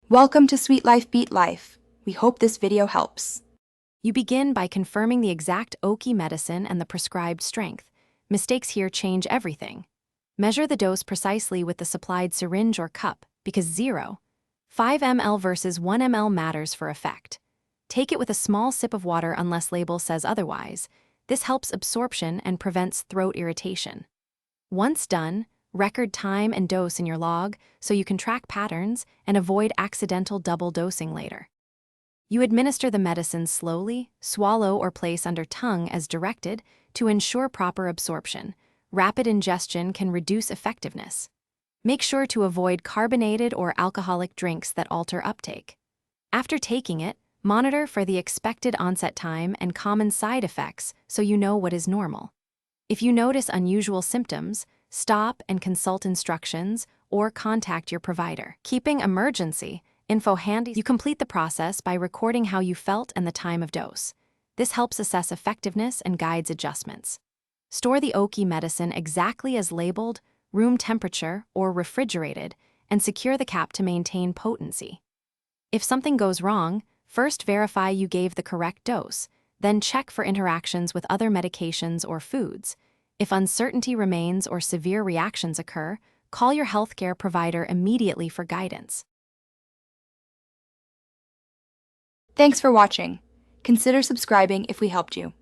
Welcome to Sweet Life Beat Life. We hope this video helps. You begin by confirming the exact Oki medicine and the prescribed strength. Mistakes here change everything. Measure the dose precisely with the supplied syringe or cup, because 5 ml versus 1 ml matters for effect. Take it with a small sip of water unless label says otherwise. This helps absorption and prevents throat irritation. Once done, record time and dose in your log so you can track patterns and avoid accidental double dosing later. You administer the medicine slowly, swallow or place under tongue as directed to ensure proper absorption. Rapid ingestion can reduce effectiveness. Make sure to avoid carbonated or alcoholic drinks that alter uptake. After taking it, monitor for the expected onset time and common side effects so you know what is normal. If you notice unusual symptoms, stop and consult instructions or contact your provider. Keeping emergency info handy, you complete the process by recording how you felt and the time of dose. This helps assess effectiveness and guides adjustments. Store the Oki medicine exactly as labeled, room temperature, or refrigerated, and secure the cap to maintain potency. If something goes wrong, first verify you gave the correct dose, then check for interactions with other medications or foods. If uncertainty remains or severe reactions occur, call your healthcare provider immediately for guidance. Thanks for watching. Consider subscribing if we helped you.